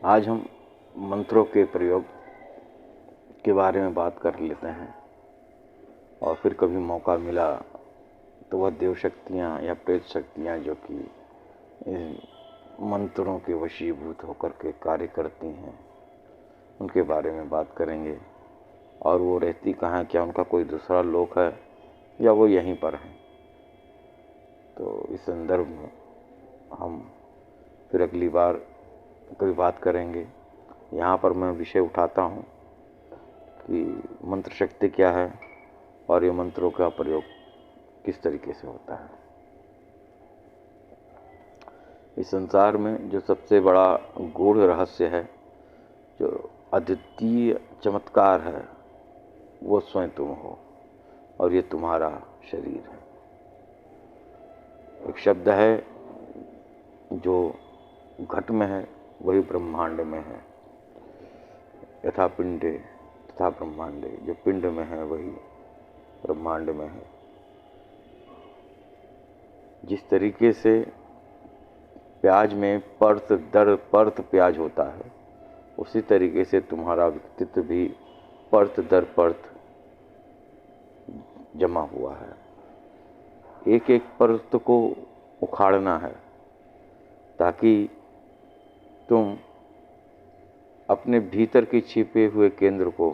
आज हम मंत्रों के प्रयोग के बारे में बात कर लेते हैं और फिर कभी मौका मिला तो वह देव शक्तियाँ या प्रेत शक्तियाँ जो कि इन मंत्रों के वशीभूत होकर के कार्य करती हैं उनके बारे में बात करेंगे। और वो रहती कहाँ, क्या उनका कोई दूसरा लोक है या वो यहीं पर हैं। तो इस संदर्भ में हम फिर अगली बार कभी बात करेंगे। यहाँ पर मैं विषय उठाता हूँ कि मंत्र शक्ति क्या है और ये मंत्रों का प्रयोग किस तरीके से होता है। इस संसार में जो सबसे बड़ा गूढ़ रहस्य है, जो अद्वितीय चमत्कार है, वो स्वयं तुम हो और ये तुम्हारा शरीर है। एक शब्द है जो घट में है वही ब्रह्मांड में है। यथा पिंडे तथा ब्रह्मांडे, जो पिंड में है वही ब्रह्मांड में है। जिस तरीके से प्याज में परत दर परत प्याज होता है, उसी तरीके से तुम्हारा व्यक्तित्व भी परत दर परत जमा हुआ है। एक एक परत को उखाड़ना है ताकि तुम अपने भीतर के छिपे हुए केंद्र को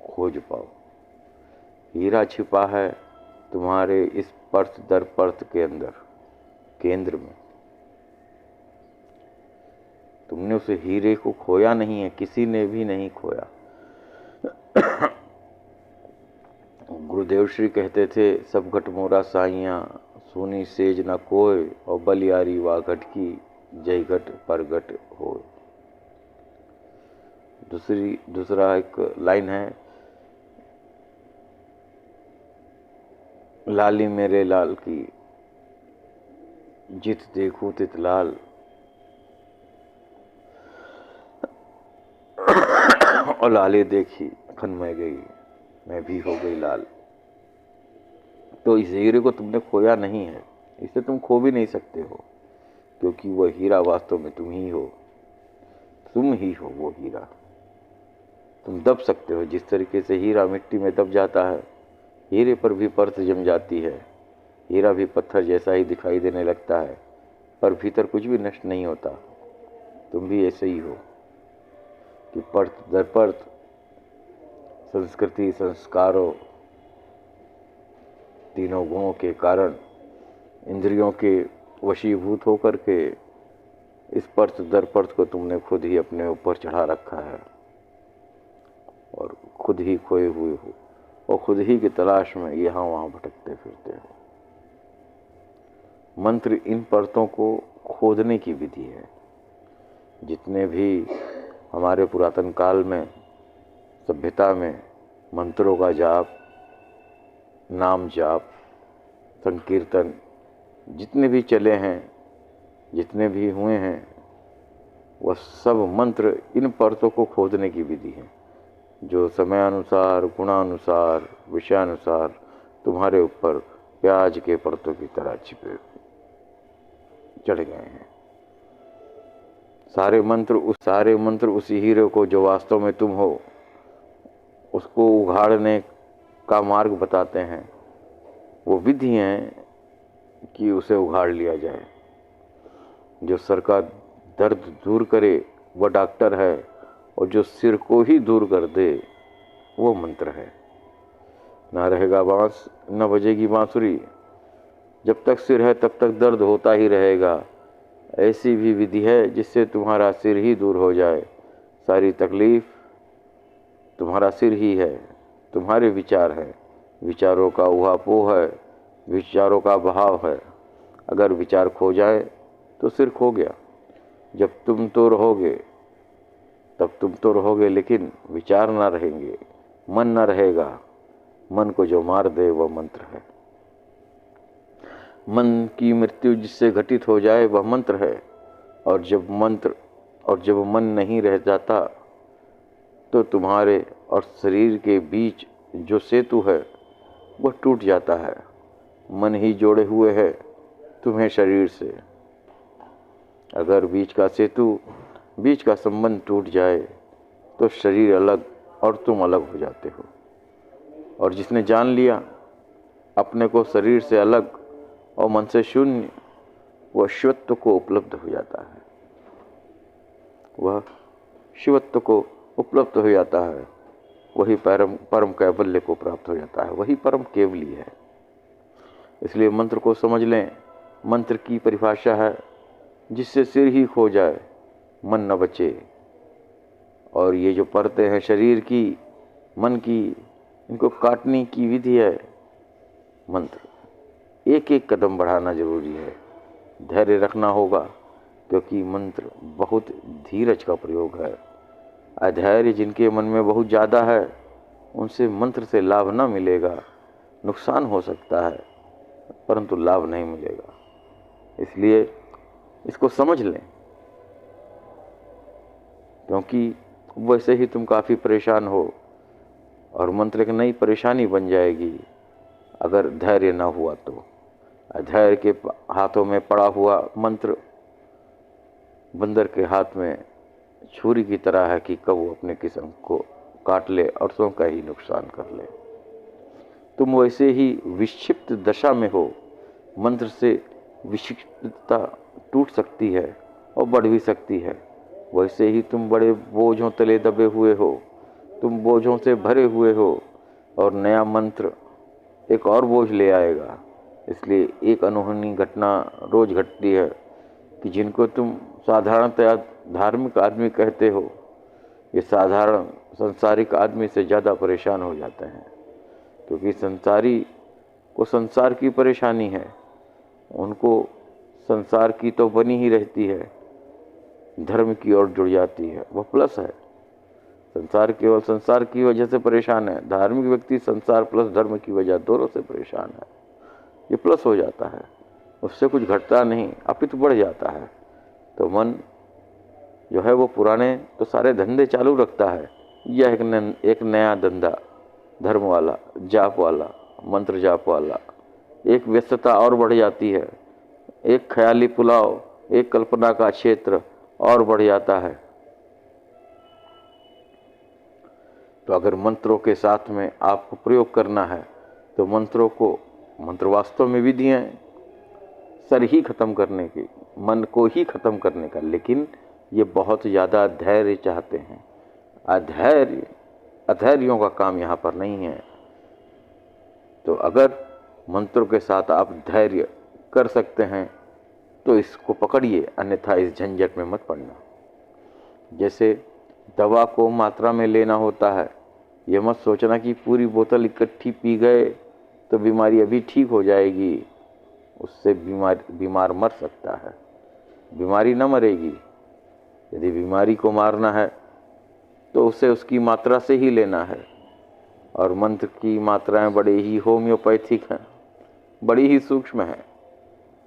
खोज पाओ। हीरा छिपा है तुम्हारे इस परत दर परत के अंदर, केंद्र में। तुमने उस हीरे को खोया नहीं है, किसी ने भी नहीं खोया। गुरुदेव श्री कहते थे, सब घट मोरा साइयां, सोनी सेज न कोय, और बलियारी वा घट की, जय घट पर घट हो। दूसरा एक लाइन है, लाली मेरे लाल की, जित देखूं तित लाल, और लाली देखी खन में गई, मैं भी हो गई लाल। तो इस हीरे को तुमने खोया नहीं है, इसे तुम खो भी नहीं सकते हो, क्योंकि वह हीरा वास्तव में तुम ही हो। तुम ही हो वो हीरा। तुम दब सकते हो, जिस तरीके से हीरा मिट्टी में दब जाता है, हीरे पर भी परत जम जाती है। हीरा भी पत्थर जैसा ही दिखाई देने लगता है, पर भीतर कुछ भी नष्ट नहीं होता। तुम भी ऐसे ही हो कि परत दर परत संस्कृति, संस्कारों, तीनों गुणों के कारण इंद्रियों के वशीभूत होकर के इस परत दर परत को तुमने खुद ही अपने ऊपर चढ़ा रखा है और खुद ही खोए हुए हो और खुद ही की तलाश में यहाँ वहाँ भटकते फिरते हो। मंत्र इन परतों को खोदने की विधि है। जितने भी हमारे पुरातन काल में, सभ्यता में मंत्रों का जाप, नाम जाप, संकीर्तन जितने भी चले हैं, जितने भी हुए हैं, वह सब मंत्र इन परतों को खोदने की विधि है, जो समयानुसार, गुणानुसार, विषयानुसार तुम्हारे ऊपर प्याज के परतों की तरह छिपे चढ़ गए हैं। सारे मंत्र उसी हीरे को, जो वास्तव में तुम हो, उसको उघाड़ने का मार्ग बताते हैं। वो विधि है कि उसे उघाड़ लिया जाए। जो सर का दर्द दूर करे वह डॉक्टर है, और जो सिर को ही दूर कर दे वो मंत्र है। ना रहेगा बांस, न बजेगी बांसुरी, जब तक सिर है तब तक दर्द होता ही रहेगा। ऐसी भी विधि है जिससे तुम्हारा सिर ही दूर हो जाए। सारी तकलीफ तुम्हारा सिर ही है, तुम्हारे विचार है, विचारों का उहापोह है, विचारों का बहाव है। अगर विचार खो जाए तो सिर खो गया। जब तुम तो रहोगे तब तुम तो रहोगे, लेकिन विचार ना रहेंगे, मन ना रहेगा। मन को जो मार दे वह मंत्र है। मन की मृत्यु जिससे घटित हो जाए वह मंत्र है। और जब मन नहीं रह जाता तो तुम्हारे और शरीर के बीच जो सेतु है वह टूट जाता है। मन ही जोड़े हुए है तुम्हें शरीर से। अगर बीच का सेतु बीच का संबंध टूट जाए तो शरीर अलग और तुम अलग हो जाते हो। और जिसने जान लिया अपने को शरीर से अलग और मन से शून्य, वह शिवत्व को उपलब्ध हो जाता है। वह शिवत्व को उपलब्ध हो जाता है, वही परम कैवल्य को प्राप्त हो जाता है, वही परम केवली है। इसलिए मंत्र को समझ लें। मंत्र की परिभाषा है, जिससे सिर ही खो जाए मन न बचे। और ये जो परतें हैं शरीर की, मन की, इनको काटने की विधि है मंत्र। एक एक कदम बढ़ाना जरूरी है, धैर्य रखना होगा, क्योंकि मंत्र बहुत धीरज का प्रयोग है। अधैर्य जिनके मन में बहुत ज़्यादा है, उनसे मंत्र से लाभ न मिलेगा, नुकसान हो सकता है, परंतु लाभ नहीं मिलेगा। इसलिए इसको समझ लें, क्योंकि वैसे ही तुम काफ़ी परेशान हो और मंत्र एक नई परेशानी बन जाएगी अगर धैर्य ना हुआ तो। अधैर्य के हाथों में पड़ा हुआ मंत्र बंदर के हाथ में छुरी की तरह है कि कब वो अपने किस्म को काट ले और स्वयं का ही नुकसान कर ले। तुम वैसे ही विक्षिप्त दशा में हो, मंत्र से विक्षिप्तता टूट सकती है और बढ़ भी सकती है। वैसे ही तुम बड़े बोझों तले दबे हुए हो, तुम बोझों से भरे हुए हो और नया मंत्र एक और बोझ ले आएगा। इसलिए एक अनहोनी घटना रोज घटती है कि जिनको तुम साधारणतया धार्मिक आदमी कहते हो, ये साधारण संसारिक आदमी से ज़्यादा परेशान हो जाते हैं, क्योंकि संसारी को संसार की परेशानी है, उनको संसार की तो बनी ही रहती है, धर्म की ओर जुड़ जाती है, वह प्लस है। संसार केवल संसार की वजह से परेशान है, धार्मिक व्यक्ति संसार प्लस धर्म की वजह दोनों से परेशान है। ये प्लस हो जाता है, उससे कुछ घटता नहीं, अपितु बढ़ जाता है। तो मन जो है वो पुराने तो सारे धंधे चालू रखता है, यह एक नया धंधा, धर्म वाला, जाप वाला, मंत्र जाप वाला, एक व्यस्तता और बढ़ जाती है, एक ख्याली पुलाव, एक कल्पना का क्षेत्र और बढ़ जाता है। तो अगर मंत्रों के साथ में आपको प्रयोग करना है तो मंत्र वास्तव में विधि है सर ही खत्म करने की, मन को ही खत्म करने का, लेकिन ये बहुत ज़्यादा धैर्य चाहते हैं। अधैर्यों का काम यहाँ पर नहीं है। तो अगर मंत्रों के साथ आप धैर्य कर सकते हैं तो इसको पकड़िए, अन्यथा इस झंझट में मत पड़ना। जैसे दवा को मात्रा में लेना होता है, यह मत सोचना कि पूरी बोतल इकट्ठी पी गए तो बीमारी अभी ठीक हो जाएगी, उससे बीमार मर सकता है, बीमारी न मरेगी। यदि बीमारी को मारना है तो उसे उसकी मात्रा से ही लेना है। और मंत्र की मात्राएं बड़े ही होम्योपैथिक हैं, बड़ी ही सूक्ष्म हैं।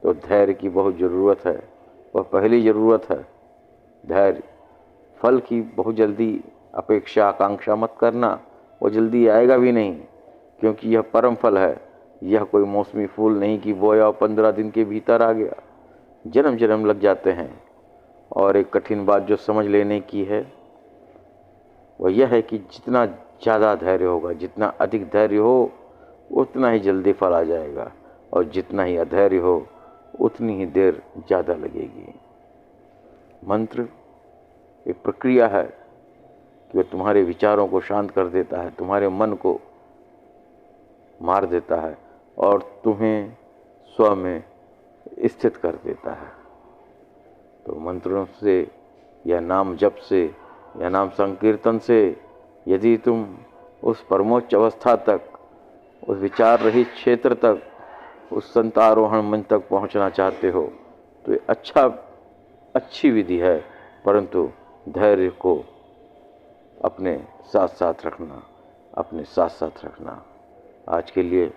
तो धैर्य की बहुत ज़रूरत है, वह पहली ज़रूरत है धैर्य। फल की बहुत जल्दी अपेक्षा आकांक्षा मत करना, वो जल्दी आएगा भी नहीं, क्योंकि यह परम फल है। यह कोई मौसमी फूल नहीं कि बोया और 15 दिन के भीतर आ गया, जन्म जन्म लग जाते हैं। और एक कठिन बात जो समझ लेने की है वह यह है कि जितना ज़्यादा धैर्य होगा, जितना अधिक धैर्य हो, उतना ही जल्दी फल आ जाएगा, और जितना ही अधैर्य हो उतनी ही देर ज़्यादा लगेगी। मंत्र एक प्रक्रिया है कि वह तुम्हारे विचारों को शांत कर देता है, तुम्हारे मन को मार देता है और तुम्हें स्व में स्थित कर देता है। तो मंत्रों से या नाम जप से या नाम संकीर्तन से यदि तुम उस परमोच्च अवस्था तक, उस विचार रहित क्षेत्र तक, उस संतारोहण मन तक पहुंचना चाहते हो तो ये अच्छी विधि है, परंतु धैर्य को अपने साथ साथ रखना। आज के लिए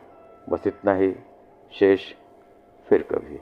बस इतना ही, शेष फिर कभी।